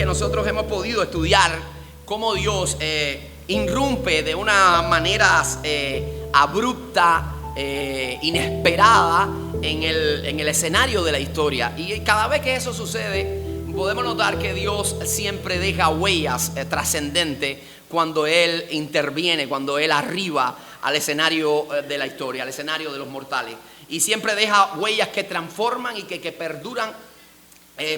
nosotros hemos podido estudiar cómo Dios irrumpe de una manera abrupta, inesperada en el escenario de la historia. Y cada vez que eso sucede, podemos notar que Dios siempre deja huellas trascendentes cuando Él interviene, cuando Él arriba al escenario de la historia, al escenario de los mortales. Y siempre deja huellas que transforman y que perduran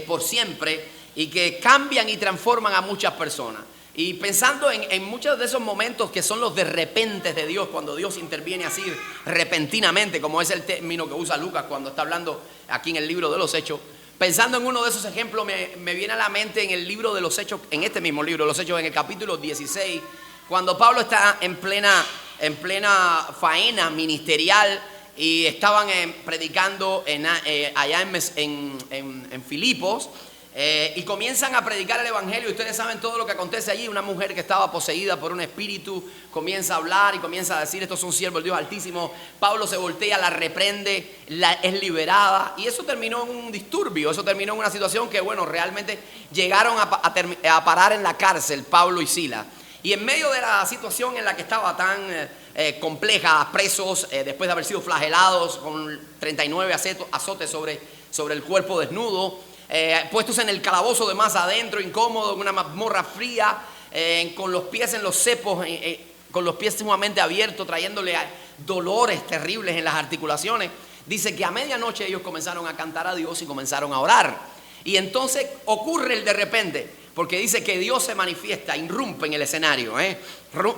por siempre, y que cambian y transforman a muchas personas. Y pensando en muchos de esos momentos que son los de repente de Dios, cuando Dios interviene así repentinamente, como es el término que usa Lucas cuando está hablando aquí en el libro de los Hechos. Pensando en uno de esos ejemplos, me viene a la mente en el libro de los Hechos, en este mismo libro de los Hechos, en el capítulo 16, cuando Pablo está en plena faena ministerial, y estaban predicando allá en Filipos, y comienzan a predicar el evangelio. Y ustedes saben todo lo que acontece allí. Una mujer que estaba poseída por un espíritu comienza a hablar y comienza a decir: estos son siervos del Dios Altísimo. Pablo se voltea, la reprende, es liberada, y eso terminó en un disturbio. Eso terminó en una situación que, bueno, realmente llegaron a parar en la cárcel Pablo y Silas. Y en medio de la situación en la que estaba tan compleja, presos, después de haber sido flagelados con 39 azotes sobre el cuerpo desnudo, puestos en el calabozo de más adentro, incómodo, en una mazmorra fría, con los pies en los cepos, con los pies sumamente abiertos, trayéndole dolores terribles en las articulaciones. Dice que a medianoche ellos comenzaron a cantar a Dios y comenzaron a orar. Y entonces ocurre el de repente, porque dice que Dios se manifiesta, irrumpe en el escenario,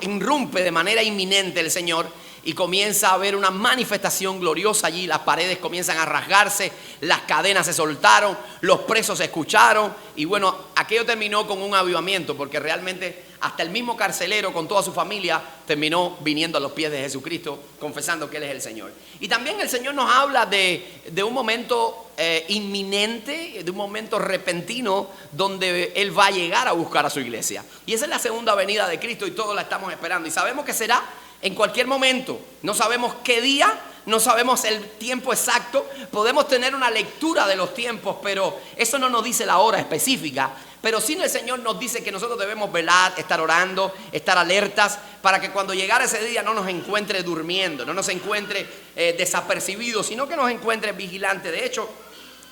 irrumpe de manera inminente el Señor, y comienza a haber una manifestación gloriosa allí. Las paredes comienzan a rasgarse, las cadenas se soltaron, los presos se escucharon, y bueno, aquello terminó con un avivamiento, porque realmente hasta el mismo carcelero con toda su familia terminó viniendo a los pies de Jesucristo, confesando que Él es el Señor. Y también el Señor nos habla de un momento inminente, de un momento repentino, donde Él va a llegar a buscar a su iglesia. Y esa es la segunda venida de Cristo, y todos la estamos esperando, y sabemos que será en cualquier momento. No sabemos qué día, no sabemos el tiempo exacto. Podemos tener una lectura de los tiempos, pero eso no nos dice la hora específica. Pero sí el Señor nos dice que nosotros debemos velar, estar orando, estar alertas, para que cuando llegara ese día no nos encuentre durmiendo, no nos encuentre desapercibidos, sino que nos encuentre vigilantes. De hecho,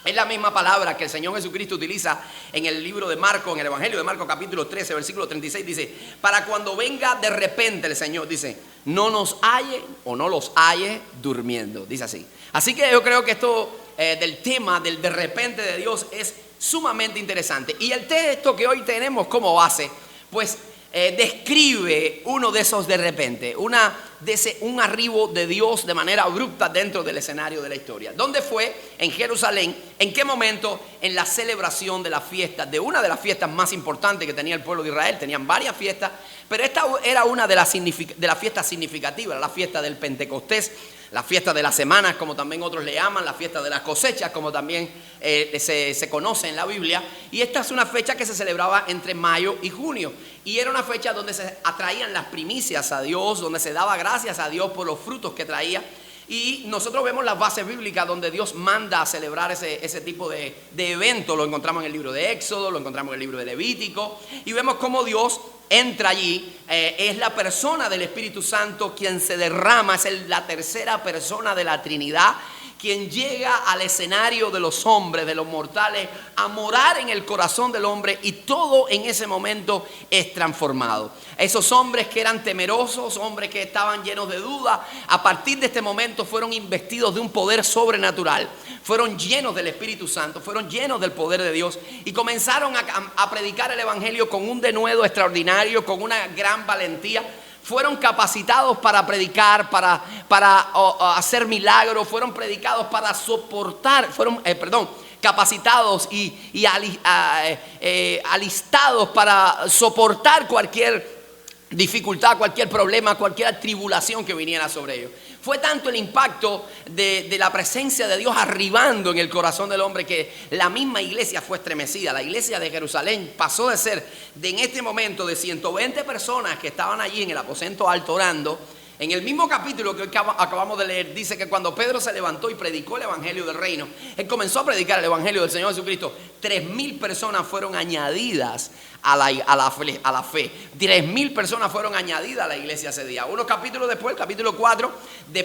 es la misma palabra que el Señor Jesucristo utiliza en el libro de Marcos, en el Evangelio de Marcos capítulo 13, versículo 36, dice: para cuando venga de repente el Señor, dice, no nos halle o no los halle durmiendo, dice así. Así que yo creo que esto del tema del de repente de Dios es sumamente interesante. Y el texto que hoy tenemos como base, pues describe uno de esos de repente, un arribo de Dios de manera abrupta dentro del escenario de la historia. ¿Dónde fue? En Jerusalén. ¿En qué momento? En la celebración de la fiesta, de una de las fiestas más importantes que tenía el pueblo de Israel. Tenían varias fiestas, pero esta era una de las fiestas significativas, la fiesta del Pentecostés, la fiesta de las semanas, como también otros le llaman, la fiesta de las cosechas, como también se conoce en la Biblia. Y esta es una fecha que se celebraba entre mayo y junio. Y era una fecha donde se atraían las primicias a Dios, donde se daba gracias a Dios por los frutos que traía. Y nosotros vemos las bases bíblicas donde Dios manda a celebrar ese tipo de evento. Lo encontramos en el libro de Éxodo, lo encontramos en el libro de Levítico, y vemos cómo Dios entra allí. Es la persona del Espíritu Santo quien se derrama, es la tercera persona de la Trinidad, quien llega al escenario de los hombres, de los mortales, a morar en el corazón del hombre, y todo en ese momento es transformado. Esos hombres que eran temerosos, hombres que estaban llenos de duda, a partir de este momento fueron investidos de un poder sobrenatural, fueron llenos del Espíritu Santo, fueron llenos del poder de Dios, y comenzaron a predicar el evangelio con un denuedo extraordinario, con una gran valentía. Fueron capacitados para predicar, para hacer milagros, fueron predicados para soportar, capacitados y alistados para soportar cualquier dificultad, cualquier problema, cualquier tribulación que viniera sobre ellos. Fue tanto el impacto de la presencia de Dios arribando en el corazón del hombre que la misma iglesia fue estremecida. La iglesia de Jerusalén pasó de ser, en este momento, de 120 personas que estaban allí en el aposento alto orando, En el mismo capítulo que acabamos de leer, dice que cuando Pedro se levantó y predicó el evangelio del reino, él comenzó a predicar el evangelio del Señor Jesucristo. 3,000 personas fueron añadidas a la fe. 3,000 personas fueron añadidas a la iglesia ese día. Unos capítulos después, el capítulo 4,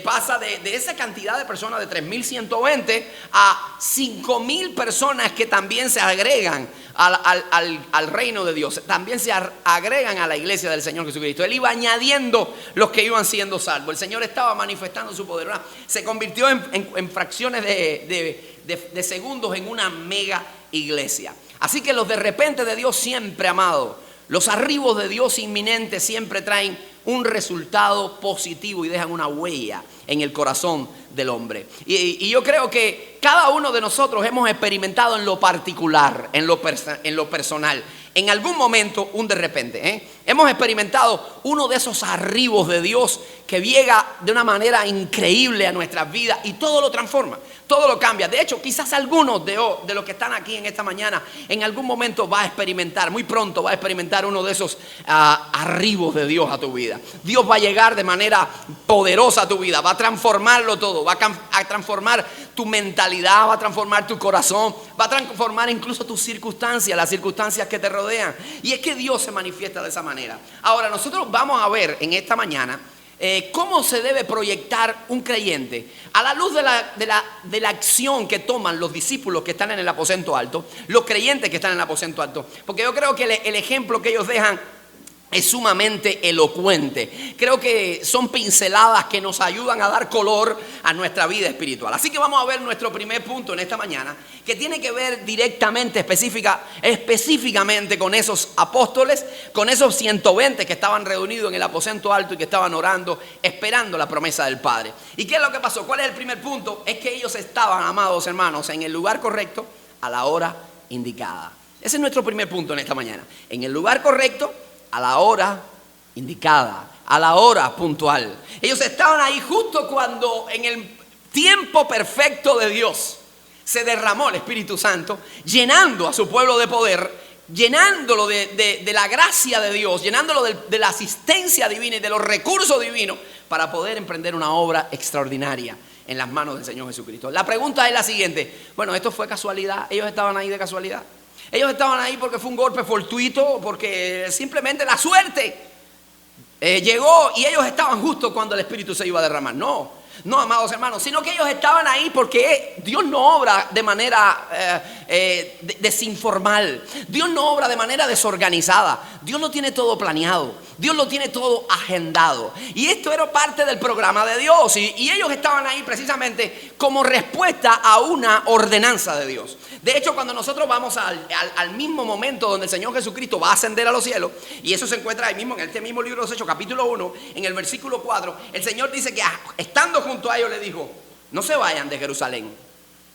pasa de esa cantidad de personas de 3,120 a 5,000 personas que también se agregan al reino de Dios. También se agregan a la iglesia del Señor Jesucristo. Él iba añadiendo los que iban siendo salvos. El Señor estaba manifestando su poder. Se convirtió en fracciones de segundos en una mega iglesia. Así que los de repente de Dios siempre, amado, los arribos de Dios inminentes siempre traen un resultado positivo y dejan una huella en el corazón del hombre. Y yo creo que cada uno de nosotros hemos experimentado en lo particular, en lo personal, en algún momento un de repente. Hemos experimentado uno de esos arribos de Dios que llega de una manera increíble a nuestras vidas y todo lo transforma, todo lo cambia. De hecho, quizás algunos de los que están aquí en esta mañana en algún momento va a experimentar, muy pronto va a experimentar uno de esos arribos de Dios a tu vida. Dios va a llegar de manera poderosa a tu vida, va a transformarlo todo, va a transformar tu mentalidad, va a transformar tu corazón, va a transformar incluso tus circunstancias, las circunstancias que te rodean. Y es que Dios se manifiesta de esa manera. Ahora, nosotros vamos a ver en esta mañana cómo se debe proyectar un creyente a la luz de la acción que toman los discípulos que están en el aposento alto, los creyentes que están en el aposento alto. Porque yo creo que el ejemplo que ellos dejan es sumamente elocuente. Creo que son pinceladas que nos ayudan a dar color a nuestra vida espiritual. Así que vamos a ver nuestro primer punto en esta mañana, que tiene que ver directamente, específicamente con esos apóstoles, con esos 120 que estaban reunidos en el aposento alto y que estaban orando, esperando la promesa del Padre. ¿Y qué es lo que pasó? ¿Cuál es el primer punto? Es que ellos estaban, amados hermanos, en el lugar correcto a la hora indicada. Ese es nuestro primer punto en esta mañana. En el lugar correcto, a la hora indicada, a la hora puntual. Ellos estaban ahí justo cuando en el tiempo perfecto de Dios se derramó el Espíritu Santo, llenando a su pueblo de poder, llenándolo de la gracia de Dios, llenándolo de la asistencia divina y de los recursos divinos para poder emprender una obra extraordinaria en las manos del Señor Jesucristo. La pregunta es la siguiente: bueno, ¿esto fue casualidad? ¿Ellos estaban ahí de casualidad? Ellos estaban ahí porque fue un golpe fortuito, porque simplemente la suerte llegó y ellos estaban justo cuando el Espíritu se iba a derramar. No, amados hermanos, sino que ellos estaban ahí porque Dios no obra de manera desinformal. Dios no obra de manera desorganizada. Dios lo tiene todo planeado. Dios lo tiene todo agendado. Y esto era parte del programa de Dios. Y ellos estaban ahí precisamente como respuesta a una ordenanza de Dios. De hecho, cuando nosotros vamos al mismo momento donde el Señor Jesucristo va a ascender a los cielos, y eso se encuentra ahí mismo en este mismo libro de los Hechos, capítulo 1, en el versículo 4, el Señor dice que estando junto a ellos le dijo: no se vayan de Jerusalén.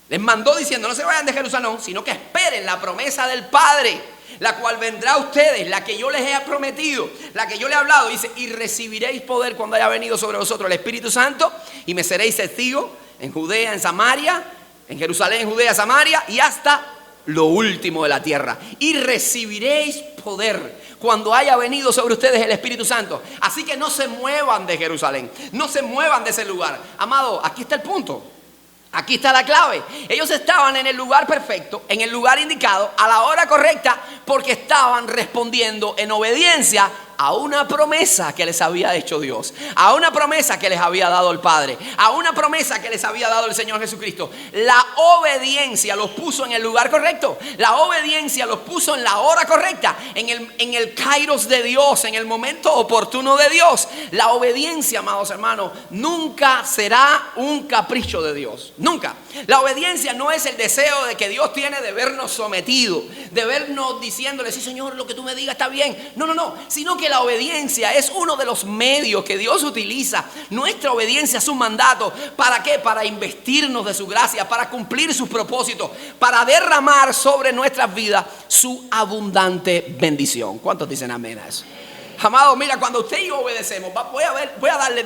Les mandó diciendo: no se vayan de Jerusalén, sino que esperen la promesa del Padre, la cual vendrá a ustedes, la que yo les he prometido, la que yo les he hablado. Dice: y recibiréis poder cuando haya venido sobre vosotros el Espíritu Santo, y me seréis testigos en Judea, en Samaria, en Jerusalén, en Judea, Samaria y hasta lo último de la tierra. Y recibiréis poder cuando haya venido sobre ustedes el Espíritu Santo. Así que no se muevan de Jerusalén, no se muevan de ese lugar. Amado, aquí está el punto. Aquí está la clave. Ellos estaban en el lugar perfecto, en el lugar indicado, a la hora correcta, porque estaban respondiendo en obediencia a una promesa que les había hecho Dios, a una promesa que les había dado el Padre, a una promesa que les había dado el Señor Jesucristo. La obediencia los puso en el lugar correcto, la obediencia los puso en la hora correcta, en el kairos de Dios, en el momento oportuno de Dios. La obediencia, amados hermanos, nunca será un capricho de Dios, nunca. La obediencia no es el deseo de que Dios tiene de vernos sometidos, de vernos diciéndole: sí, Señor, lo que tú me digas está bien. No, sino que la obediencia es uno de los medios que Dios utiliza. Nuestra obediencia es un mandato. ¿Para qué? Para investirnos de su gracia, para cumplir sus propósitos, para derramar sobre nuestras vidas su abundante bendición. ¿Cuántos dicen amén a eso? Amado, mira, cuando usted y yo obedecemos, voy a darle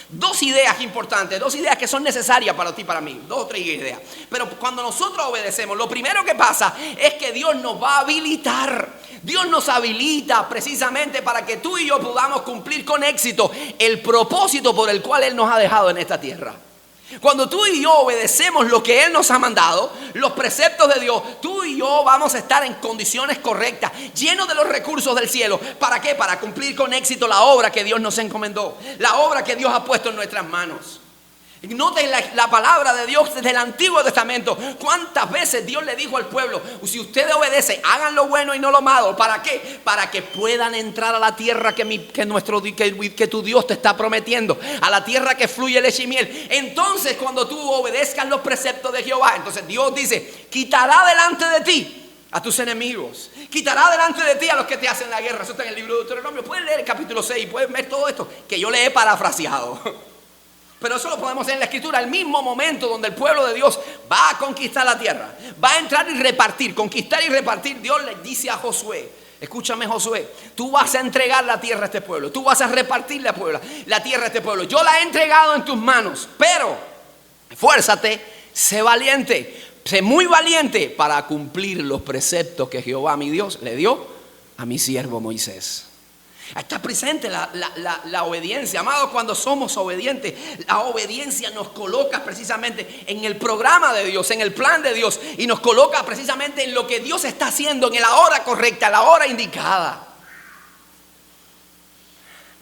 dos ideas importantes, dos ideas que son necesarias para ti y para mí, dos o tres ideas. Pero cuando nosotros obedecemos, lo primero que pasa es que Dios nos va a habilitar. Dios nos habilita precisamente para que tú y yo podamos cumplir con éxito el propósito por el cual Él nos ha dejado en esta tierra. Cuando tú y yo obedecemos lo que Él nos ha mandado, los preceptos de Dios, tú y yo vamos a estar en condiciones correctas, llenos de los recursos del cielo. ¿Para qué? Para cumplir con éxito la obra que Dios nos encomendó, la obra que Dios ha puesto en nuestras manos. Noten la palabra de Dios desde el Antiguo Testamento. ¿Cuántas veces Dios le dijo al pueblo: si ustedes obedecen, hagan lo bueno y no lo malo? ¿Para qué? Para que puedan entrar a la tierra que tu Dios te está prometiendo, a la tierra que fluye leche y miel. Entonces, cuando tú obedezcas los preceptos de Jehová, entonces Dios dice: quitará delante de ti a tus enemigos, quitará delante de ti a los que te hacen la guerra. Eso está en el libro de Deuteronomio. Pueden leer el capítulo 6, pueden ver todo esto que yo le he parafraseado. Pero eso lo podemos hacer en la Escritura. Al mismo momento donde el pueblo de Dios va a conquistar la tierra, va a entrar y repartir, conquistar y repartir, Dios le dice a Josué: escúchame, Josué, tú vas a entregar la tierra a este pueblo, tú vas a repartir la tierra a este pueblo. Yo la he entregado en tus manos, pero esfuérzate, sé valiente, sé muy valiente para cumplir los preceptos que Jehová mi Dios le dio a mi siervo Moisés. Está presente la obediencia. Amados, cuando somos obedientes, la obediencia nos coloca precisamente en el programa de Dios, en el plan de Dios, y nos coloca precisamente en lo que Dios está haciendo en la hora correcta, en la hora indicada.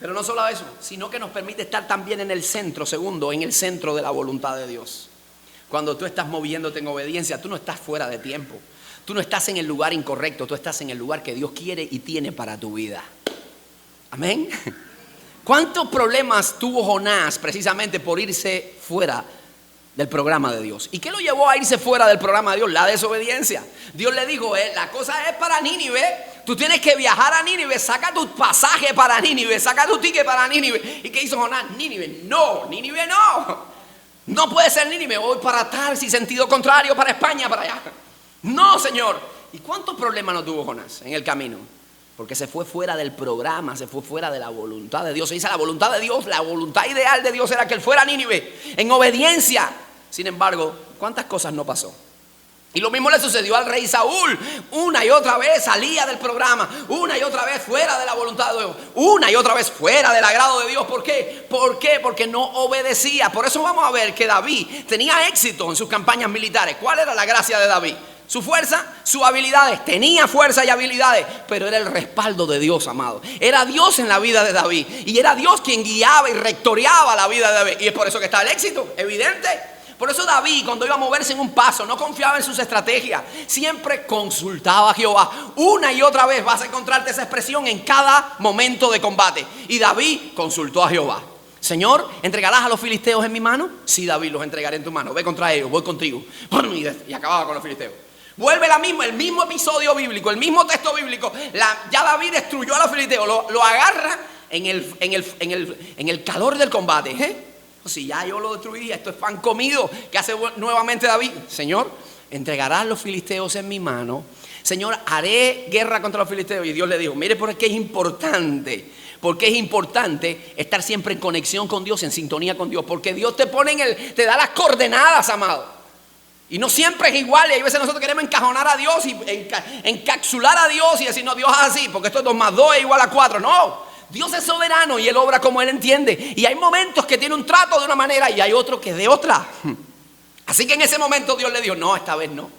Pero no solo eso, sino que nos permite estar también en el centro, segundo, en el centro de la voluntad de Dios. Cuando tú estás moviéndote en obediencia, tú no estás fuera de tiempo, tú no estás en el lugar incorrecto, tú estás en el lugar que Dios quiere y tiene para tu vida. Amén. ¿Cuántos problemas tuvo Jonás precisamente por irse fuera del programa de Dios? ¿Y qué lo llevó a irse fuera del programa de Dios? La desobediencia. Dios le dijo: la cosa es para Nínive, tú tienes que viajar a Nínive, saca tu pasaje para Nínive, saca tu ticket para Nínive. ¿Y qué hizo Jonás? Nínive no, no puede ser Nínive, voy para Tarsis, sentido contrario, para España, para allá. No, Señor. ¿Y cuántos problemas no tuvo Jonás en el camino? Porque se fue fuera del programa, se fue fuera de la voluntad de Dios. Se dice la voluntad de Dios, la voluntad ideal de Dios era que él fuera a Nínive en obediencia. Sin embargo, ¿cuántas cosas no pasó? Y lo mismo le sucedió al rey Saúl. Una y otra vez salía del programa, una y otra vez fuera de la voluntad de Dios, una y otra vez fuera del agrado de Dios. ¿Por qué? ¿Por qué? Porque no obedecía. Por eso vamos a ver que David tenía éxito en sus campañas militares. ¿Cuál era la gracia de David? Su fuerza, sus habilidades. Tenía fuerza y habilidades, pero era el respaldo de Dios, amado. Era Dios en la vida de David, y era Dios quien guiaba y rectoreaba la vida de David. Y es por eso que está el éxito, evidente. Por eso David, cuando iba a moverse en un paso, no confiaba en sus estrategias, siempre consultaba a Jehová. Una y otra vez vas a encontrarte esa expresión en cada momento de combate. Y David consultó a Jehová. Señor, ¿entregarás a los filisteos en mi mano? Sí, David, los entregaré en tu mano. Ve contra ellos, voy contigo. Y acababa con los filisteos. Vuelve el mismo episodio bíblico, el mismo texto bíblico. Ya David destruyó a los filisteos, lo agarra en el calor del combate. Si ya yo lo destruí, esto es pan comido. ¿Qué hace nuevamente David? Señor, entregarás los filisteos en mi mano. Señor, haré guerra contra los filisteos. Y Dios le dijo: mire, por qué es importante. Porque es importante estar siempre en conexión con Dios, en sintonía con Dios. Porque Dios te te da las coordenadas, amado. Y no siempre es igual. Y hay veces nosotros queremos encajonar a Dios y encapsular a Dios y decir: no, Dios es así, porque esto es 2 más 2 es igual a 4. No, Dios es soberano y Él obra como Él entiende. Y hay momentos que tiene un trato de una manera y hay otros que de otra. Así que en ese momento Dios le dijo: no, esta vez no.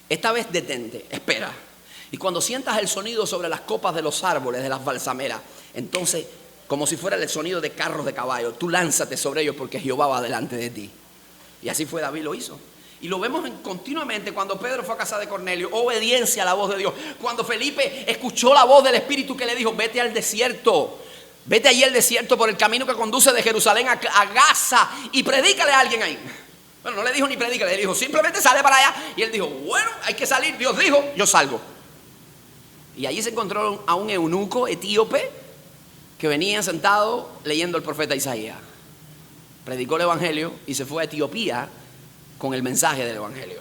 Esta vez detente, espera. Y cuando sientas el sonido sobre las copas de los árboles, de las balsameras, entonces, como si fuera el sonido de carros de caballo, tú lánzate sobre ellos, porque Jehová va delante de ti. Y así fue, David lo hizo. Y lo vemos continuamente cuando Pedro fue a casa de Cornelio. Obediencia a la voz de Dios. Cuando Felipe escuchó la voz del Espíritu que le dijo: vete al desierto. Vete allí al desierto por el camino que conduce de Jerusalén a Gaza y predícale a alguien ahí. Bueno, no le dijo ni predícale, le dijo simplemente sale para allá. Y él dijo: bueno, hay que salir. Dios dijo, yo salgo. Y allí se encontró a un eunuco etíope que venía sentado leyendo el profeta Isaías. Predicó el evangelio y se fue a Etiopía con el mensaje del evangelio.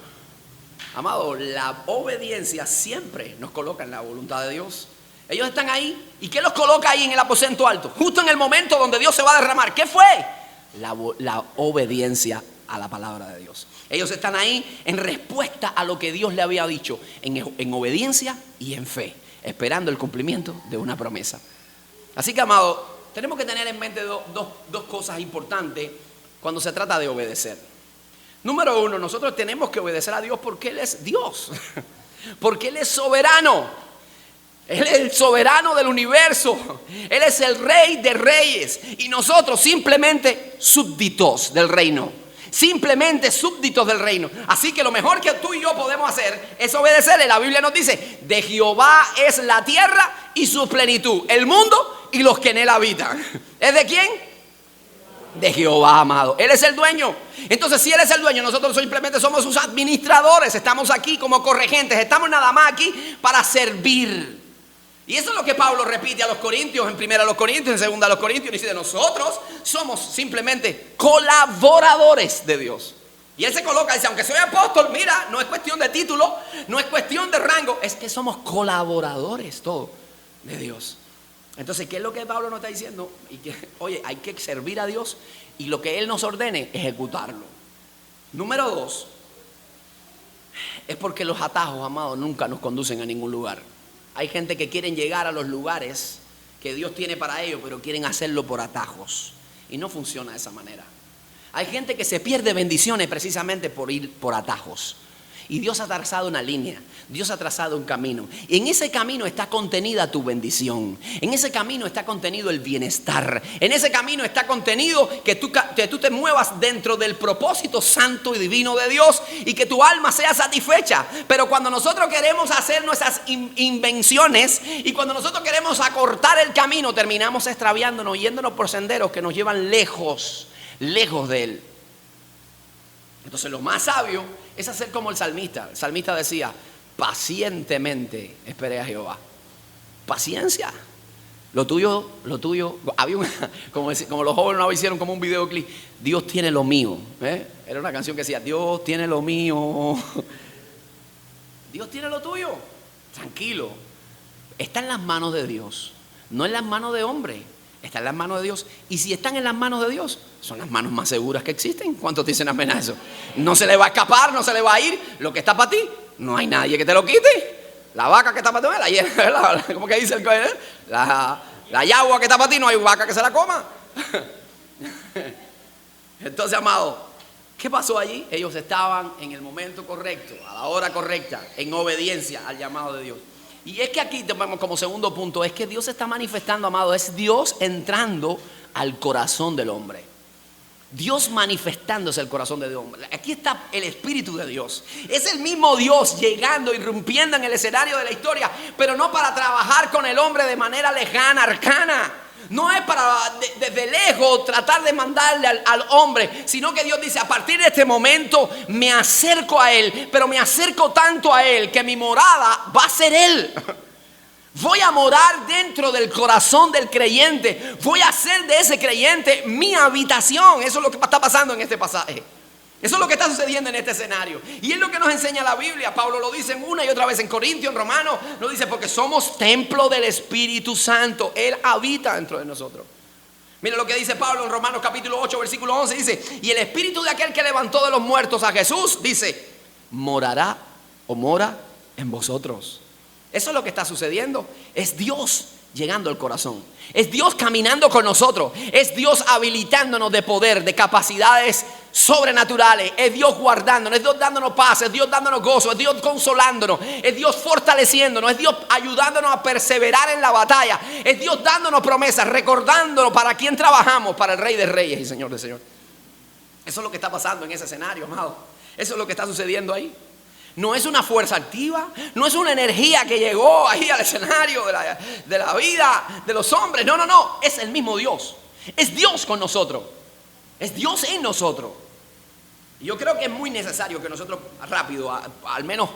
Amado, la obediencia siempre nos coloca en la voluntad de Dios. Ellos están ahí. ¿Y qué los coloca ahí en el aposento alto? Justo en el momento donde Dios se va a derramar. ¿Qué fue? la obediencia a la palabra de Dios. Ellos están ahí en respuesta a lo que Dios le había dicho, en obediencia y en fe, esperando el cumplimiento de una promesa. Así que, amado, tenemos que tener en mente dos cosas importantes cuando se trata de obedecer. Número uno, nosotros tenemos que obedecer a Dios porque Él es Dios, porque Él es soberano. Él es el soberano del universo. Él es el Rey de reyes. Y nosotros simplemente súbditos del reino. Simplemente súbditos del reino. Así que lo mejor que tú y yo podemos hacer es obedecerle. La Biblia nos dice: de Jehová es la tierra y su plenitud, el mundo y los que en él habitan. ¿Es de quién? De Jehová, amado. Él es el dueño. Entonces, si Él es el dueño, nosotros simplemente somos sus administradores. Estamos aquí como corregentes. Estamos nada más aquí para servir. Y eso es lo que Pablo repite a los corintios, en 1 Corintios, en 2 Corintios. Dice: nosotros somos simplemente colaboradores de Dios. Y él se coloca y dice: aunque soy apóstol, mira, no es cuestión de título, no es cuestión de rango, es que somos colaboradores todos de Dios. Entonces, ¿qué es lo que Pablo nos está diciendo? Y que, oye, hay que servir a Dios y lo que Él nos ordene, ejecutarlo. Número 2, es porque los atajos, amados, nunca nos conducen a ningún lugar. Hay gente que quieren llegar a los lugares que Dios tiene para ellos, pero quieren hacerlo por atajos. Y no funciona de esa manera. Hay gente que se pierde bendiciones precisamente por ir por atajos. Y Dios ha trazado una línea, Dios ha trazado un camino. Y en ese camino está contenida tu bendición. En ese camino está contenido el bienestar. En ese camino está contenido que tú te muevas dentro del propósito santo y divino de Dios y que tu alma sea satisfecha. Pero cuando nosotros queremos hacer nuestras invenciones y cuando nosotros queremos acortar el camino, terminamos extraviándonos, yéndonos por senderos que nos llevan lejos de Él. Entonces, lo más sabio es hacer como el salmista. El salmista decía: pacientemente esperé a Jehová. Paciencia. Lo tuyo, había como los jóvenes no hicieron como un videoclip: Dios tiene lo mío. Era una canción que decía: Dios tiene lo mío. Dios tiene lo tuyo. Tranquilo. Está en las manos de Dios, no en las manos de hombre. Está en las manos de Dios. Y si están en las manos de Dios, son las manos más seguras que existen. ¿Cuántos dicen amén a eso? No se le va a escapar, no se le va a ir. Lo que está para ti, no hay nadie que te lo quite. La vaca que está para ti, ¿cómo que dice el coronel? La yagua que está para ti, no hay vaca que se la coma. Entonces, amado, ¿qué pasó allí? Ellos estaban en el momento correcto, a la hora correcta, en obediencia al llamado de Dios. Y es que aquí tenemos como segundo punto, es que Dios se está manifestando, amado, es Dios entrando al corazón del hombre. Dios manifestándose al corazón del hombre. Aquí está el Espíritu de Dios. Es el mismo Dios llegando, irrumpiendo en el escenario de la historia, pero no para trabajar con el hombre de manera lejana, arcana. No es para desde lejos tratar de mandarle al hombre, sino que Dios dice: a partir de este momento me acerco a Él, pero me acerco tanto a Él que mi morada va a ser Él. Voy a morar dentro del corazón del creyente. Voy a hacer de ese creyente mi habitación. Eso es lo que está pasando en este pasaje. Eso es lo que está sucediendo en este escenario. Y es lo que nos enseña la Biblia. Pablo lo dice una y otra vez en Corintios, en Romanos. Lo dice porque somos templo del Espíritu Santo. Él habita dentro de nosotros. Mira lo que dice Pablo en Romanos capítulo 8, versículo 11. Dice: y el Espíritu de aquel que levantó de los muertos a Jesús, dice, morará o mora en vosotros. Eso es lo que está sucediendo. Es Dios llegando al corazón. Es Dios caminando con nosotros. Es Dios habilitándonos de poder, de capacidades sobrenaturales. Es Dios guardándonos, es Dios dándonos paz, es Dios dándonos gozo, es Dios consolándonos, es Dios fortaleciéndonos, es Dios ayudándonos a perseverar en la batalla, es Dios dándonos promesas, recordándonos para quién trabajamos, para el Rey de Reyes y Señor de Señores. Eso es lo que está pasando en ese escenario, amado. Eso es lo que está sucediendo ahí. No es una fuerza activa, no es una energía que llegó ahí al escenario de la vida de los hombres. No, es el mismo Dios. Es Dios con nosotros. Es Dios en nosotros. Y yo creo que es muy necesario que nosotros rápido, al menos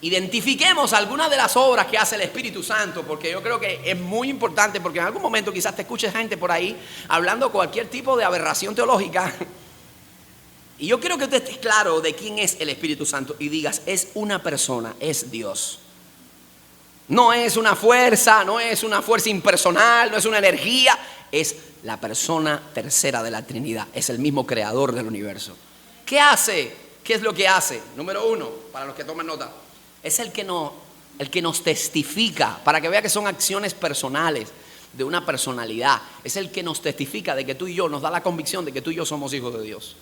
identifiquemos algunas de las obras que hace el Espíritu Santo, porque yo creo que es muy importante, porque en algún momento quizás te escuches gente por ahí hablando cualquier tipo de aberración teológica. Y yo quiero que usted esté claro de quién es el Espíritu Santo y digas: es una persona, es Dios. No es una fuerza, no es una fuerza impersonal, no es una energía. Es la persona tercera de la Trinidad. Es el mismo creador del universo. ¿Qué hace? ¿Qué es lo que hace? Número uno, para los que toman nota. Es el que nos testifica, para que vea que son acciones personales, de una personalidad. Es el que nos testifica de que tú y yo, nos da la convicción de que tú y yo somos hijos de Dios.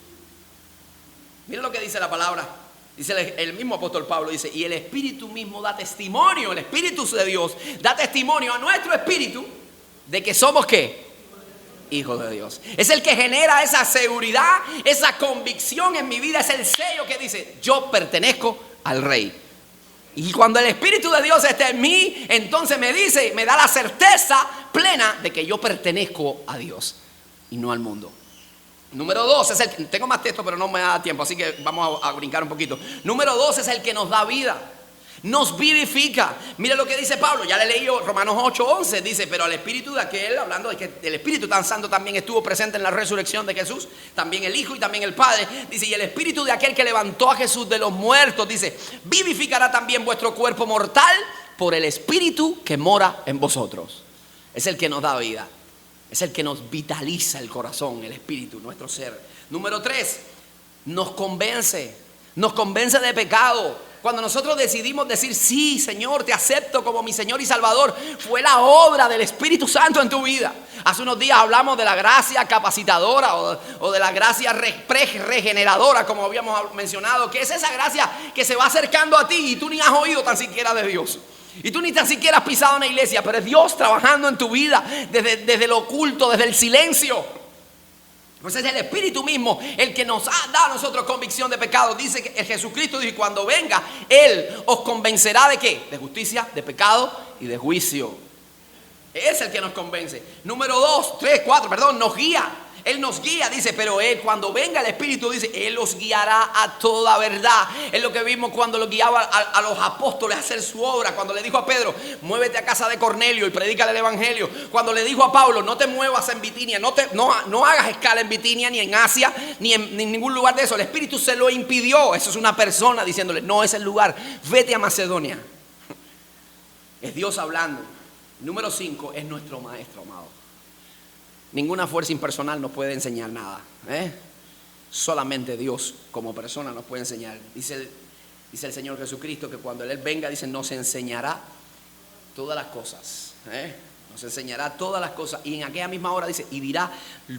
Mira lo que dice la palabra. Dice el mismo apóstol Pablo, dice, y el Espíritu mismo da testimonio, el Espíritu de Dios da testimonio a nuestro espíritu de que somos ¿qué? Hijos de Dios. Es el que genera esa seguridad, esa convicción en mi vida, es el sello que dice, yo pertenezco al Rey. Y cuando el Espíritu de Dios está en mí, entonces me da la certeza plena de que yo pertenezco a Dios y no al mundo. Número 2 es tengo más texto pero no me da tiempo, así que vamos a brincar un poquito. Número 2 es el que nos da vida, nos vivifica. Mire lo que dice Pablo, ya le leí Romanos 8:11, dice, pero al Espíritu de aquel, hablando de que el Espíritu tan Santo también estuvo presente en la resurrección de Jesús, también el Hijo y también el Padre, dice, y el Espíritu de aquel que levantó a Jesús de los muertos, dice, vivificará también vuestro cuerpo mortal por el Espíritu que mora en vosotros. Es el que nos da vida. Es el que nos vitaliza el corazón, el espíritu, nuestro ser. Número 3, nos convence de pecado. Cuando nosotros decidimos decir, sí, Señor, te acepto como mi Señor y Salvador, fue la obra del Espíritu Santo en tu vida. Hace unos días hablamos de la gracia capacitadora o de la gracia regeneradora, como habíamos mencionado, que es esa gracia que se va acercando a ti y tú ni has oído tan siquiera de Dios. Y tú ni tan siquiera has pisado una iglesia, pero es Dios trabajando en tu vida desde lo oculto, desde el silencio. Pues es el Espíritu mismo el que nos ha dado a nosotros convicción de pecado. Dice que Jesucristo dice, cuando venga, Él os convencerá ¿de qué? De justicia, de pecado y de juicio. Es el que nos convence. Número 2, 3, 4, nos guía. Él nos guía, dice, pero Él cuando venga el Espíritu, dice, Él los guiará a toda verdad. Es lo que vimos cuando lo guiaba a los apóstoles a hacer su obra. Cuando le dijo a Pedro, muévete a casa de Cornelio y predícale el Evangelio. Cuando le dijo a Pablo, no te muevas en Bitinia, no hagas escala en Bitinia, ni en Asia, ni en ningún lugar de eso. El Espíritu se lo impidió. Eso es una persona diciéndole, no es el lugar, vete a Macedonia. Es Dios hablando. Número 5, es nuestro maestro, amado. Ninguna fuerza impersonal nos puede enseñar nada. Solamente Dios como persona nos puede enseñar. Dice el Señor Jesucristo que cuando Él venga, dice, nos enseñará todas las cosas. Nos enseñará todas las cosas. Y en aquella misma hora dice, y dirá,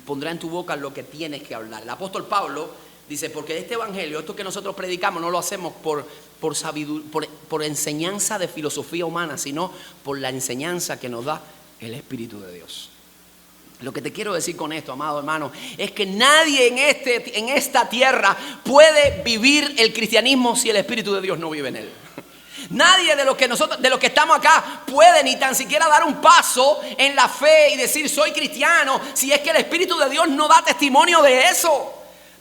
pondrá en tu boca lo que tienes que hablar. El apóstol Pablo dice, porque este evangelio, esto que nosotros predicamos, no lo hacemos por enseñanza de filosofía humana, sino por la enseñanza que nos da el Espíritu de Dios. Lo que te quiero decir con esto, amado hermano, es que nadie en esta tierra puede vivir el cristianismo si el Espíritu de Dios no vive en él. Nadie de los que estamos acá puede ni tan siquiera dar un paso en la fe y decir soy cristiano si es que el Espíritu de Dios no da testimonio de eso.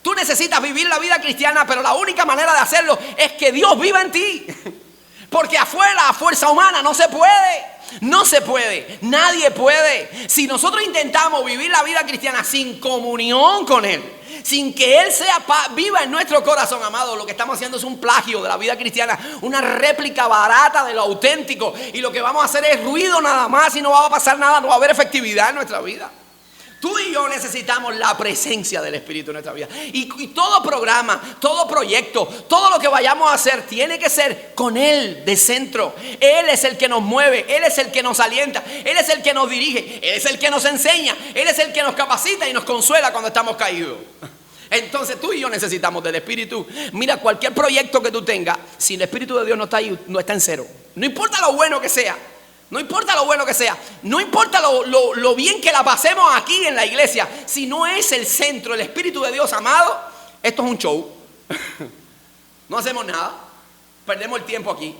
Tú necesitas vivir la vida cristiana, pero la única manera de hacerlo es que Dios viva en ti. Porque afuera, a fuerza humana, no se puede. No se puede, nadie puede. Si nosotros intentamos vivir la vida cristiana sin comunión con Él, sin que Él viva en nuestro corazón, amado, lo que estamos haciendo es un plagio de la vida cristiana, una réplica barata de lo auténtico. Y lo que vamos a hacer es ruido nada más y no va a pasar nada, no va a haber efectividad en nuestra vida. Tú y yo necesitamos la presencia del Espíritu en nuestra vida. Y todo programa, todo proyecto, todo lo que vayamos a hacer tiene que ser con Él de centro. Él es el que nos mueve, Él es el que nos alienta, Él es el que nos dirige, Él es el que nos enseña, Él es el que nos capacita y nos consuela cuando estamos caídos. Entonces tú y yo necesitamos del Espíritu. Mira, cualquier proyecto que tú tengas, si el Espíritu de Dios no está ahí, no está en cero. No importa lo bueno que sea. No importa lo bueno que sea, no importa lo bien que la pasemos aquí en la iglesia, si no es el centro, el Espíritu de Dios, amado, esto es un show. No hacemos nada, perdemos el tiempo aquí.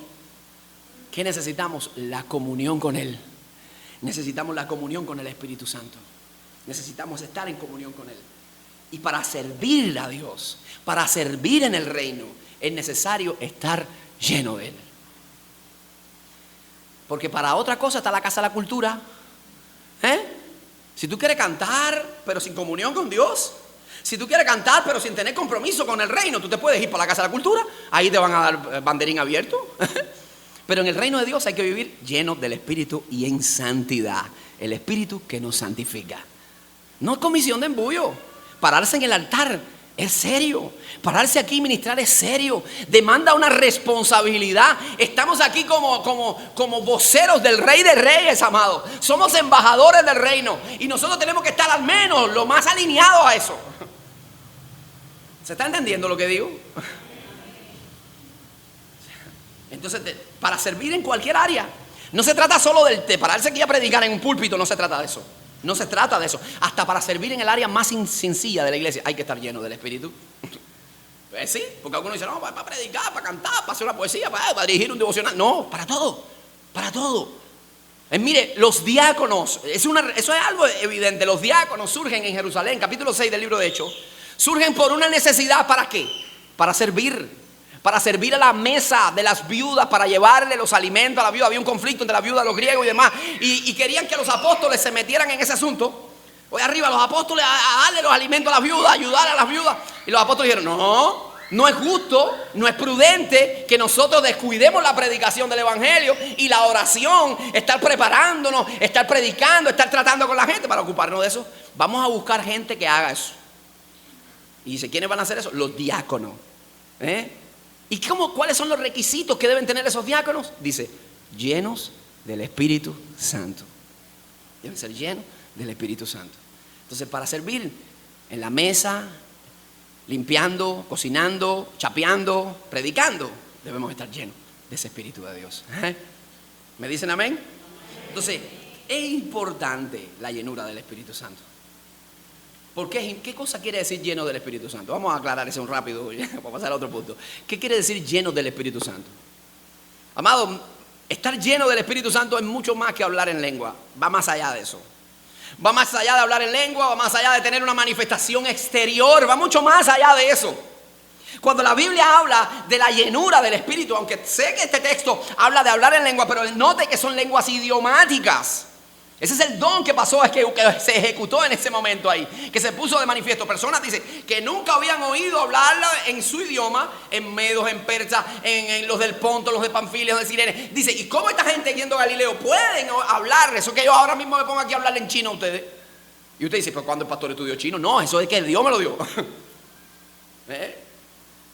¿Qué necesitamos? La comunión con Él. Necesitamos la comunión con el Espíritu Santo. Necesitamos estar en comunión con Él. Y para servir a Dios, para servir en el reino, es necesario estar lleno de Él. Porque para otra cosa está la Casa de la Cultura. Si tú quieres cantar, pero sin comunión con Dios. Si tú quieres cantar, pero sin tener compromiso con el reino, tú te puedes ir para la Casa de la Cultura. Ahí te van a dar banderín abierto. Pero en el reino de Dios hay que vivir llenos del Espíritu y en santidad. El Espíritu que nos santifica. No es comisión de embullo. Pararse en el altar es serio. Pararse aquí y ministrar es serio. Demanda una responsabilidad. Estamos aquí como voceros del Rey de Reyes, amados. Somos embajadores del reino. Y nosotros tenemos que estar al menos lo más alineados a eso. ¿Se está entendiendo lo que digo? Entonces, para servir en cualquier área. No se trata solo de pararse aquí a predicar en un púlpito, no se trata de eso. No se trata de eso. Hasta para servir en el área más sencilla de la iglesia hay que estar lleno del Espíritu. Pues sí, porque algunos dicen, no, para predicar, para cantar, para hacer una poesía, para dirigir un devocional. No, para todo, para todo. Mire, los diáconos, eso es algo evidente. Los diáconos surgen en Jerusalén, capítulo 6 del libro de Hechos. Surgen por una necesidad, ¿para qué? Para servir. Para servir a la mesa de las viudas, para llevarle los alimentos a la viuda. Había un conflicto entre la viuda, los griegos y demás. Y querían que los apóstoles se metieran en ese asunto. Hoy arriba, los apóstoles a darle los alimentos a las viudas, ayudar a las viudas. Y los apóstoles dijeron, no es justo, no es prudente que nosotros descuidemos la predicación del evangelio y la oración, estar preparándonos, estar predicando, estar tratando con la gente para ocuparnos de eso. Vamos a buscar gente que haga eso. Y dice, ¿quiénes van a hacer eso? Los diáconos. ¿Y cuáles son los requisitos que deben tener esos diáconos? Dice, llenos del Espíritu Santo. Deben ser llenos del Espíritu Santo. Entonces, para servir en la mesa, limpiando, cocinando, chapeando, predicando, debemos estar llenos de ese Espíritu de Dios. ¿Me dicen amén? Entonces, es importante la llenura del Espíritu Santo. ¿Por qué? ¿Qué cosa quiere decir lleno del Espíritu Santo? Vamos a aclarar eso un rápido para pasar a otro punto. ¿Qué quiere decir lleno del Espíritu Santo? Amado, estar lleno del Espíritu Santo es mucho más que hablar en lengua. Va más allá de eso. Va más allá de hablar en lengua, va más allá de tener una manifestación exterior, va mucho más allá de eso. Cuando la Biblia habla de la llenura del Espíritu, aunque sé que este texto habla de hablar en lengua, pero note que son lenguas idiomáticas. Ese es el don que pasó, es que se ejecutó en ese momento ahí, que se puso de manifiesto. Personas, dice, que nunca habían oído hablarla en su idioma, en medos, en persa, en los del Ponto, los de Panfilia, los de Cirene. Dice, ¿y cómo esta gente yendo a Galileo pueden hablar? Eso que yo ahora mismo me pongo aquí a hablarle en chino a ustedes. Y usted dice, ¿pero cuándo el pastor estudió chino? No, eso es que Dios me lo dio.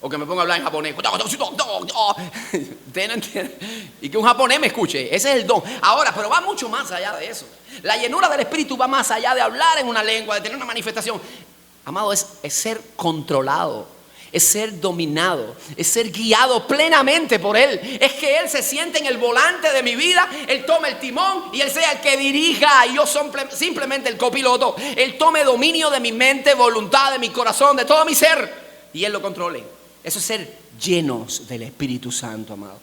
O que me ponga a hablar en japonés. Usted no entiende. Y que un japonés me escuche. Ese es el don. Ahora, pero va mucho más allá de eso. La llenura del Espíritu va más allá de hablar en una lengua, de tener una manifestación. Amado, es ser controlado. Es ser dominado. Es ser guiado plenamente por Él. Es que Él se siente en el volante de mi vida. Él tome el timón y Él sea el que dirija. Y yo simplemente el copiloto. Él tome dominio de mi mente, voluntad, de mi corazón, de todo mi ser. Y Él lo controle. Eso es ser llenos del Espíritu Santo, amado.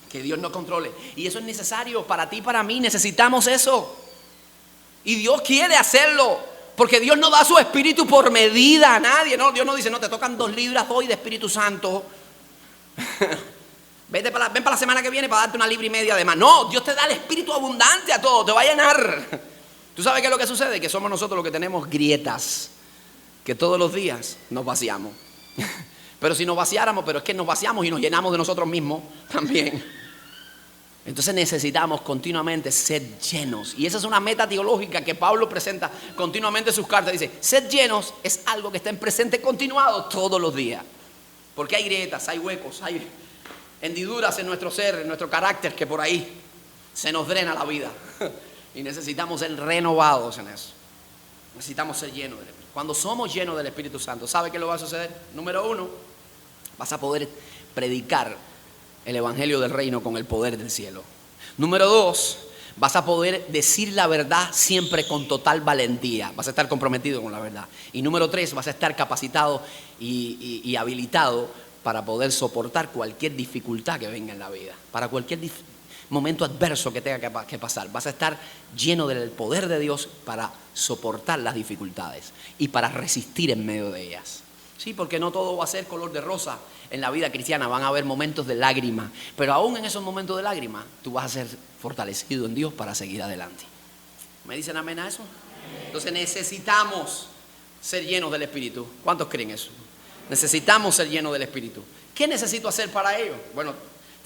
Que Dios nos controle. Y eso es necesario para ti y para mí. Necesitamos eso. Y Dios quiere hacerlo. Porque Dios no da su Espíritu por medida a nadie. No, Dios no dice, no, te tocan 2 libras hoy de Espíritu Santo. Ven para la semana que viene para darte 1,5 libras de más. No, Dios te da el Espíritu abundante a todo. Te va a llenar. ¿Tú sabes qué es lo que sucede? Que somos nosotros los que tenemos grietas. Que todos los días nos vaciamos. Pero si nos vaciáramos, pero es que nos vaciamos y nos llenamos de nosotros mismos también. Entonces necesitamos continuamente ser llenos. Y esa es una meta teológica que Pablo presenta continuamente en sus cartas. Dice, ser llenos es algo que está en presente continuado todos los días. Porque hay grietas, hay huecos, hay hendiduras en nuestro ser, en nuestro carácter, que por ahí se nos drena la vida. Y necesitamos ser renovados en eso. Necesitamos ser llenos del Espíritu. Cuando somos llenos del Espíritu Santo, ¿sabe qué lo va a suceder? Número 1, vas a poder predicar el Evangelio del Reino con el poder del cielo. Número 2, vas a poder decir la verdad siempre con total valentía. Vas a estar comprometido con la verdad. Y número 3, vas a estar capacitado y habilitado para poder soportar cualquier dificultad que venga en la vida. Para cualquier momento adverso que tenga que pasar. Vas a estar lleno del poder de Dios para soportar las dificultades y para resistir en medio de ellas. Sí, porque no todo va a ser color de rosa en la vida cristiana. Van a haber momentos de lágrima. Pero aún en esos momentos de lágrima, tú vas a ser fortalecido en Dios para seguir adelante. ¿Me dicen amén a eso? Entonces necesitamos ser llenos del Espíritu. ¿Cuántos creen eso? Necesitamos ser llenos del Espíritu. ¿Qué necesito hacer para ello? Bueno,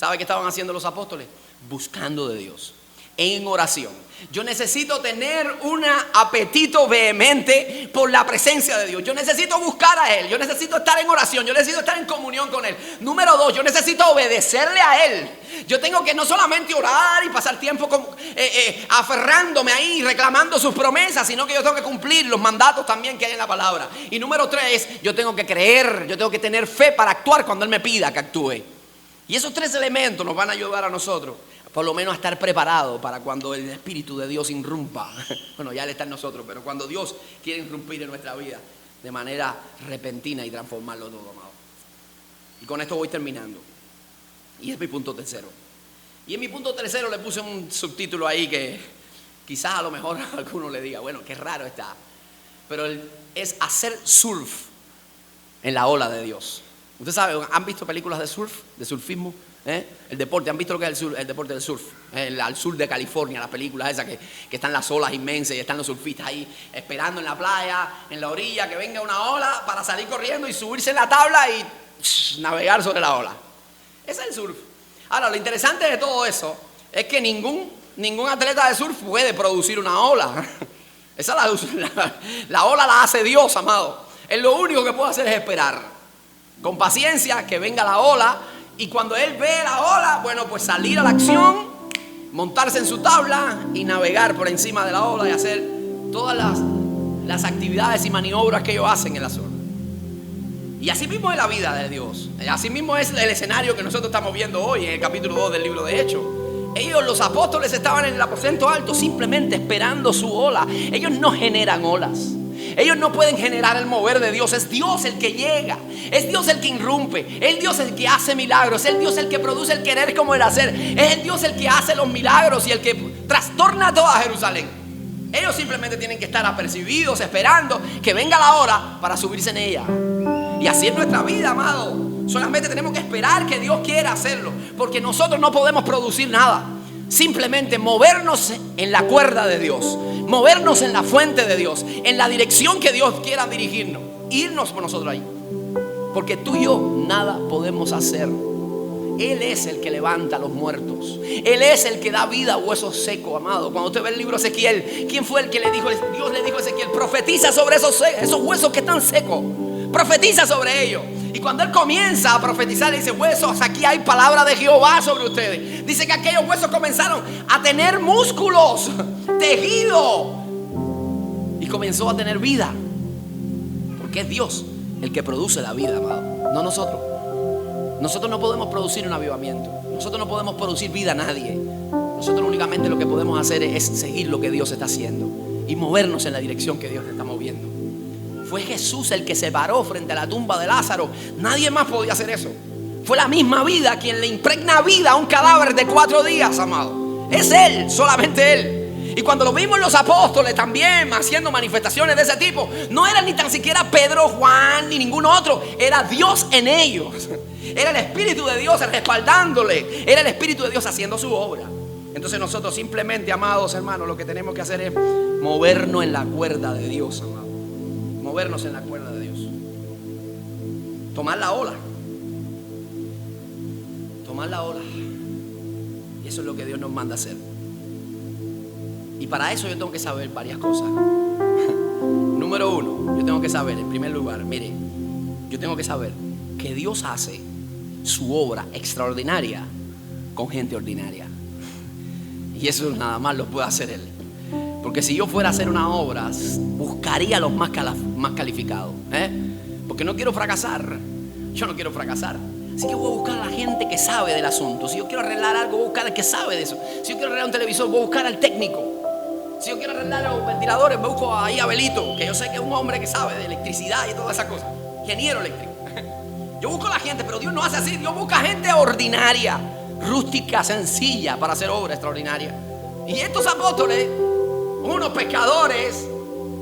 ¿Sabe qué estaban haciendo los apóstoles? Buscando de Dios, en oración. Yo necesito tener un apetito vehemente por la presencia de Dios. Yo necesito buscar a Él. Yo necesito estar en oración. Yo necesito estar en comunión con Él. Número 2, yo necesito obedecerle a Él. Yo tengo que no solamente orar y pasar tiempo aferrándome ahí, reclamando sus promesas, sino que yo tengo que cumplir los mandatos también que hay en la palabra. Y número 3, yo tengo que creer. Yo tengo que tener fe para actuar cuando Él me pida que actúe. Y esos 3 elementos nos van a ayudar a nosotros, por lo menos a estar preparados para cuando el Espíritu de Dios irrumpa. Bueno, ya Él está en nosotros, pero cuando Dios quiere irrumpir en nuestra vida de manera repentina y transformarlo todo, amado. Y con esto voy terminando. Y es mi punto tercero. Y en mi punto tercero le puse un subtítulo ahí que quizás a lo mejor a alguno le diga, bueno, qué raro está. Pero es hacer surf en la ola de Dios. Ustedes saben, ¿han visto películas de surf, de surfismo? El deporte, ¿han visto lo que es el deporte del surf? Al sur de California, las películas esas que están las olas inmensas y están los surfistas ahí esperando en la playa, en la orilla, que venga una ola para salir corriendo y subirse en la tabla y navegar sobre la ola. Ese es el surf. Ahora, lo interesante de todo eso es que ningún atleta de surf puede producir una ola. La ola la hace Dios, amado. Él lo único que puede hacer es esperar con paciencia que venga la ola. Y cuando Él ve la ola, bueno, pues salir a la acción, montarse en su tabla y navegar por encima de la ola y hacer todas las actividades y maniobras que ellos hacen en la zona. Y así mismo es la vida de Dios. Así mismo es el escenario que nosotros estamos viendo hoy en el capítulo 2 del libro de Hechos. Ellos, los apóstoles, estaban en el aposento alto simplemente esperando su ola. Ellos no generan olas. Ellos no pueden generar el mover de Dios. Es Dios el que llega. Es Dios el que irrumpe. Es Dios el que hace milagros. Es Dios el que produce el querer como el hacer. Es el Dios el que hace los milagros y el que trastorna toda Jerusalén. Ellos simplemente tienen que estar apercibidos, esperando que venga la hora para subirse en ella. Y así es nuestra vida, amado. Solamente tenemos que esperar que Dios quiera hacerlo, porque nosotros no podemos producir nada. Simplemente movernos en la cuerda de Dios, movernos en la fuente de Dios, en la dirección que Dios quiera dirigirnos, irnos por nosotros ahí. Porque tú y yo nada podemos hacer. Él es el que levanta a los muertos. Él es el que da vida a huesos secos, amado. Cuando usted ve el libro de Ezequiel, ¿quién fue el que le dijo? Dios le dijo a Ezequiel: profetiza sobre esos huesos que están secos. Profetiza sobre ellos. Y cuando él comienza a profetizar, dice: huesos, aquí hay palabra de Jehová sobre ustedes. Dice que aquellos huesos comenzaron a tener músculos, tejido, y comenzó a tener vida. Porque es Dios el que produce la vida, amado, no nosotros. Nosotros no podemos producir un avivamiento. Nosotros no podemos producir vida a nadie. Nosotros únicamente lo que podemos hacer es seguir lo que Dios está haciendo y movernos en la dirección que Dios está moviendo. Fue Jesús el que se paró frente a la tumba de Lázaro. Nadie más podía hacer eso. Fue la misma vida quien le impregna vida a un cadáver de 4 días, amado. Es Él, solamente Él. Y cuando lo vimos los apóstoles también haciendo manifestaciones de ese tipo, no era ni tan siquiera Pedro, Juan, ni ningún otro. Era Dios en ellos. Era el Espíritu de Dios respaldándole. Era el Espíritu de Dios haciendo su obra. Entonces nosotros simplemente, amados hermanos, lo que tenemos que hacer es movernos en la cuerda de Dios, amado. Movernos en la cuerda de Dios. Tomar la ola. Tomar la ola. Y eso es lo que Dios nos manda a hacer. Y para eso yo tengo que saber varias cosas. Número 1, yo tengo que saber, en primer lugar, mire, yo tengo que saber que Dios hace su obra extraordinaria con gente ordinaria. Y eso nada más lo puede hacer Él. Porque si yo fuera a hacer una obra, buscaría a los más calificados. Porque no quiero fracasar. Yo no quiero fracasar. Así que voy a buscar a la gente que sabe del asunto. Si yo quiero arreglar algo, voy a buscar al que sabe de eso. Si yo quiero arreglar un televisor, voy a buscar al técnico. Si yo quiero arreglar los ventiladores, busco ahí a Belito, que yo sé que es un hombre que sabe de electricidad y todas esas cosas. Ingeniero eléctrico. Yo busco a la gente, pero Dios no hace así. Dios busca gente ordinaria, rústica, sencilla, para hacer obra extraordinaria. Y estos apóstoles, unos pescadores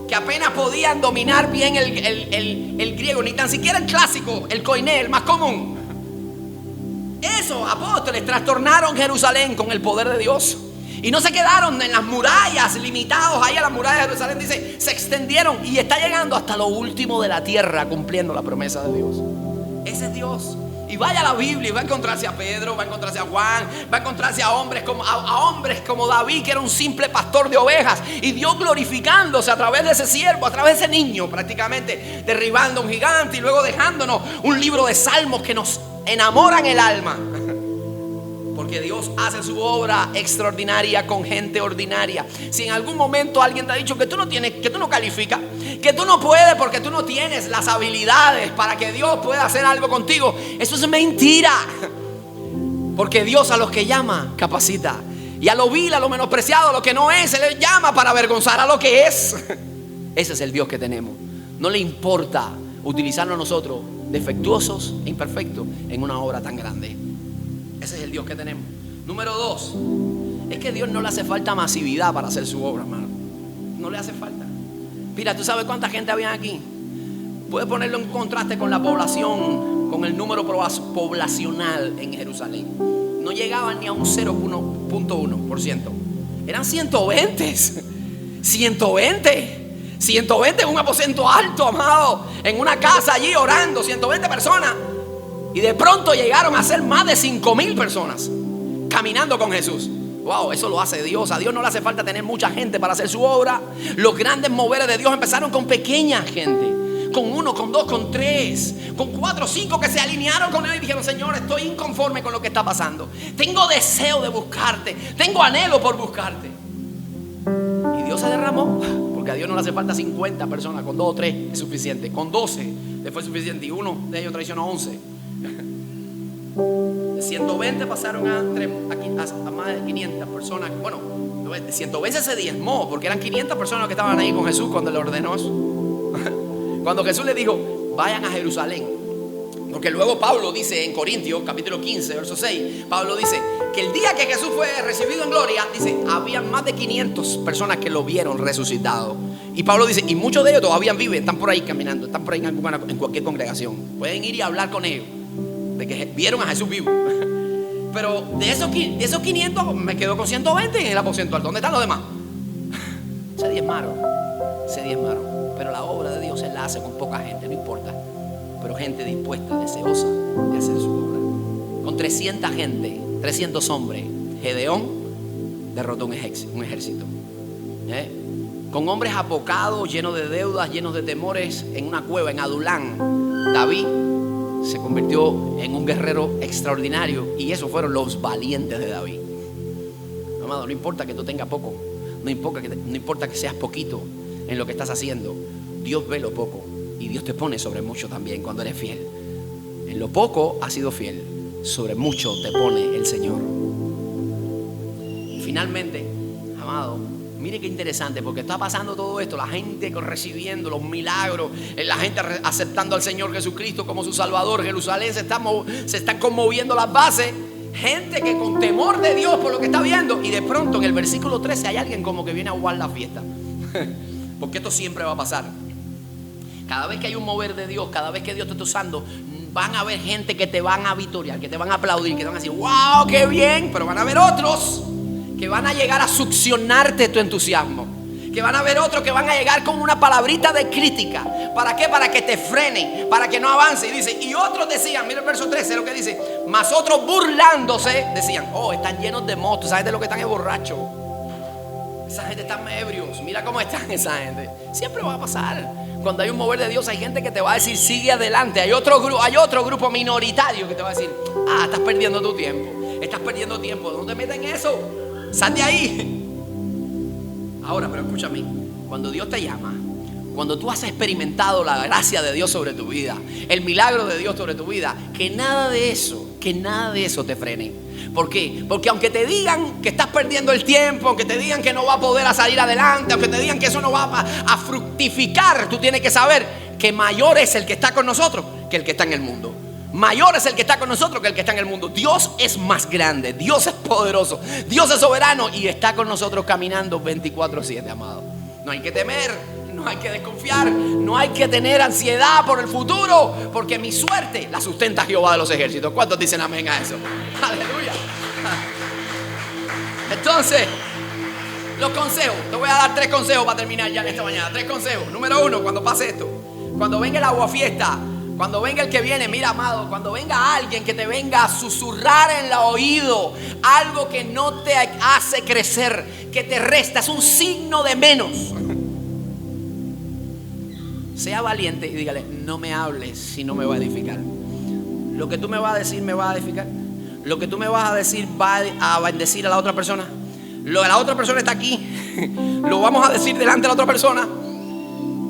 que apenas podían dominar bien el griego, ni tan siquiera el clásico, el koiné, el más común. Esos apóstoles trastornaron Jerusalén con el poder de Dios. Y no se quedaron en las murallas, limitados ahí a las murallas de Jerusalén. Dice, se extendieron y está llegando hasta lo último de la tierra, cumpliendo la promesa de Dios. Ese es Dios. Y vaya a la Biblia y va a encontrarse a Pedro, va a encontrarse a Juan, va a encontrarse a hombres como David, que era un simple pastor de ovejas, y Dios glorificándose a través de ese siervo, a través de ese niño, prácticamente derribando a un gigante y luego dejándonos un libro de salmos que nos enamoran el alma. Porque Dios hace su obra extraordinaria con gente ordinaria. Si en algún momento alguien te ha dicho que tú no tienes, que tú no calificas, que tú no puedes porque tú no tienes las habilidades para que Dios pueda hacer algo contigo, eso es mentira. Porque Dios a los que llama capacita, y a lo vil, a lo menospreciado, a lo que no es, Él llama para avergonzar a lo que es. Ese es el Dios que tenemos. No le importa utilizarnos nosotros, defectuosos e imperfectos, en una obra tan grande. Ese es el Dios que tenemos. Número 2, es que a Dios no le hace falta masividad para hacer su obra, hermano. No le hace falta. Mira, ¿tú sabes cuánta gente había aquí? Puedes ponerlo en contraste con la población, con el número poblacional en Jerusalén. No llegaban ni a un 0.1%. Eran 120. 120 en un aposento alto, amado. En una casa allí orando, 120 personas. Y de pronto llegaron a ser más de 5,000 personas caminando con Jesús. Wow, eso lo hace Dios. A Dios no le hace falta tener mucha gente para hacer su obra. Los grandes moveres de Dios empezaron con pequeña gente, con 1, con 2, con 3, con 4, 5 que se alinearon con Él y dijeron: Señor, estoy inconforme con lo que está pasando. Tengo deseo de buscarte, tengo anhelo por buscarte. Y Dios se derramó, porque a Dios no le hace falta 50 personas. Con 2 o 3 es suficiente. Con 12 le fue suficiente, y uno de ellos traicionó a 11. De 120 pasaron a más de 500 personas. Bueno, de 120 se diezmó, porque eran 500 personas que estaban ahí con Jesús cuando le ordenó eso. Cuando Jesús le dijo: vayan a Jerusalén. Porque luego Pablo dice en Corintios capítulo 15 verso 6, Pablo dice que el día que Jesús fue recibido en gloria, dice, había más de 500 personas que lo vieron resucitado. Y Pablo dice, y muchos de ellos todavía viven, están por ahí caminando, están por ahí en cualquier congregación. Pueden ir y hablar con ellos de que vieron a Jesús vivo. Pero de esos 500 me quedo con 120 en el aposento alto. ¿Dónde están los demás? Se diezmaron. Pero la obra de Dios Él la hace con poca gente, no importa. Pero gente dispuesta, deseosa de hacer su obra. Con 300 gente, 300 hombres, Gedeón derrotó un ejército. Con hombres apocados, llenos de deudas, llenos de temores, en una cueva en Adulán, David se convirtió en un guerrero extraordinario. Y esos fueron los valientes de David. Amado, no importa que tú tengas poco, no importa que seas poquito en lo que estás haciendo. Dios ve lo poco y Dios te pone sobre mucho también cuando eres fiel. En lo poco has sido fiel, sobre mucho te pone el Señor. Y finalmente, amado, mire qué interesante, porque está pasando todo esto, la gente recibiendo los milagros, la gente aceptando al Señor Jesucristo como su Salvador. Jerusalén se están conmoviendo las bases. Gente que con temor de Dios por lo que está viendo, y de pronto en el versículo 13 hay alguien como que viene a aguar la fiesta. Porque esto siempre va a pasar. Cada vez que hay un mover de Dios, cada vez que Dios te está usando, van a haber gente que te van a vitorear, que te van a aplaudir, que te van a decir, wow, qué bien. Pero van a haber otros que van a llegar a succionarte tu entusiasmo, que van a haber otros que van a llegar con una palabrita de crítica. ¿Para qué? Para que te frenen, para que no avance. Y dice, y otros decían, mira el verso 13 lo que dice, mas otros burlándose decían, oh, están llenos de mostos, esa gente lo que están es borracho, esa gente está ebrios, mira cómo están esa gente. Siempre va a pasar. Cuando hay un mover de Dios hay gente que te va a decir, sigue adelante. Hay otro grupo minoritario que te va a decir, estás perdiendo tu tiempo, no te metas en eso, sal de ahí. Ahora, pero escúchame, cuando Dios te llama, cuando tú has experimentado la gracia de Dios sobre tu vida, el milagro de Dios sobre tu vida, que nada de eso te frene. ¿Por qué? Porque aunque te digan que estás perdiendo el tiempo, aunque te digan que no va a poder salir adelante, aunque te digan que eso no va a fructificar, tú tienes que saber que mayor es el que está con nosotros que el que está en el mundo. Mayor es el que está con nosotros que el que está en el mundo. Dios es más grande, Dios es poderoso, Dios es soberano y está con nosotros caminando 24/7, amado. No hay que temer, no hay que desconfiar, no hay que tener ansiedad por el futuro, porque mi suerte la sustenta Jehová de los ejércitos. ¿Cuántos dicen amén a eso? Aleluya. Entonces, los consejos, te voy a dar 3 consejos para terminar ya en esta mañana. 3 consejos. Número 1, cuando pase esto, cuando venga el aguafiesta, Cuando venga el que viene, mira, amado, cuando venga alguien que te venga a susurrar en el oído algo que no te hace crecer, que te resta, es un signo de menos. Sea valiente y dígale: no me hables si no me va a edificar. Lo que tú me vas a decir me va a edificar. Lo que tú me vas a decir va a bendecir a la otra persona. La otra persona está aquí. Lo vamos a decir delante de la otra persona.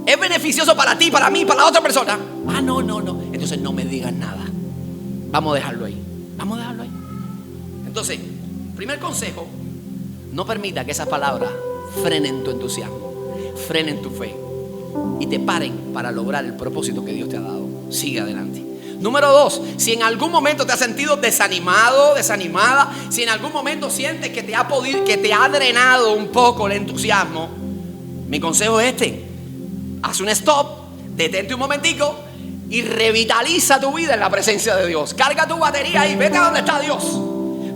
Es beneficioso para ti, para mí, para la otra persona. No. Entonces no me digas nada. Vamos a dejarlo ahí. Entonces, primer consejo: no permita que esas palabras frenen tu entusiasmo, frenen tu fe y te paren para lograr el propósito que Dios te ha dado. Sigue adelante. Número 2, si en algún momento te has sentido desanimado, desanimada, si en algún momento sientes que te ha drenado un poco el entusiasmo, mi consejo es este: haz un stop, detente un momentico y revitaliza tu vida en la presencia de Dios. Carga tu batería y vete a donde está Dios.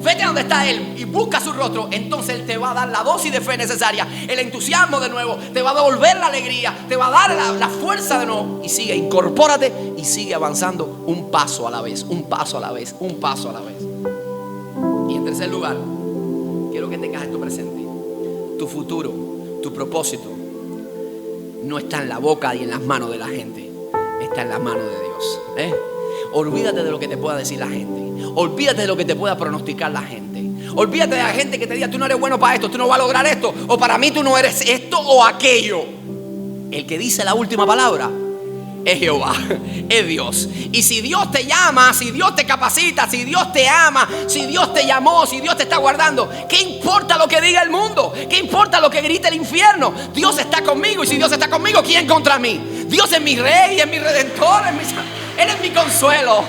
Vete a donde está Él y busca su rostro. Entonces Él te va a dar la dosis de fe necesaria, el entusiasmo de nuevo, te va a devolver la alegría, te va a dar la fuerza de nuevo. Y sigue, incorpórate y sigue avanzando un paso a la vez, un paso a la vez, un paso a la vez. Y en tercer lugar, quiero que tengas esto presente: tu futuro, tu propósito no está en la boca y en las manos de la gente, está en la mano de Dios. Olvídate de lo que te pueda decir la gente. Olvídate de lo que te pueda pronosticar la gente. Olvídate de la gente que te diga: tú no eres bueno para esto, tú no vas a lograr esto, o para mí tú no eres esto o aquello. El que dice la última palabra es Jehová, es Dios. Y si Dios te llama, si Dios te capacita, si Dios te ama, si Dios te llamó, si Dios te está guardando, ¿qué importa lo que diga el mundo? ¿Qué importa lo que grite el infierno? Dios está conmigo, y si Dios está conmigo, ¿quién contra mí? Dios es mi rey, es mi redentor, Él es mi consuelo.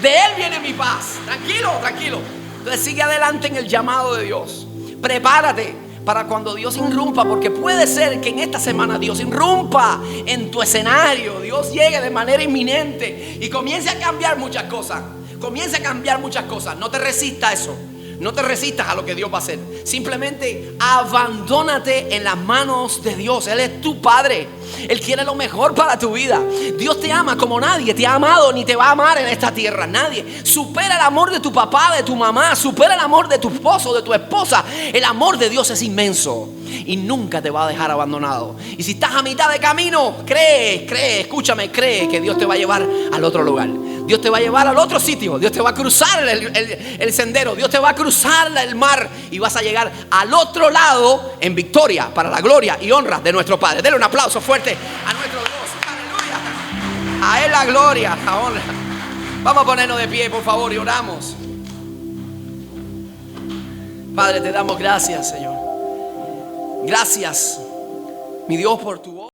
De Él viene mi paz. Tranquilo. Entonces sigue adelante en el llamado de Dios. Prepárate para cuando Dios irrumpa, porque puede ser que en esta semana Dios irrumpa en tu escenario. Dios llegue de manera inminente y comience a cambiar muchas cosas. No te resistas a eso. No te resistas a lo que Dios va a hacer. Simplemente abandónate en las manos de Dios. Él es tu Padre. Él quiere lo mejor para tu vida. Dios te ama como nadie te ha amado ni te va a amar en esta tierra. Nadie. Supera el amor de tu papá, de tu mamá. Supera el amor de tu esposo, de tu esposa. El amor de Dios es inmenso y nunca te va a dejar abandonado. Y si estás a mitad de camino, cree, escúchame, cree que Dios te va a llevar al otro lugar. Dios te va a llevar al otro sitio. Dios te va a cruzar el sendero. Dios te va a cruzar el mar y vas a llegar al otro lado en victoria, para la gloria y honra de nuestro Padre. Denle un aplauso fuerte a nuestro Dios. Aleluya. A Él la gloria, la honra. Vamos a ponernos de pie, por favor, y oramos. Padre, te damos gracias, Señor. Gracias, mi Dios, por tu voz.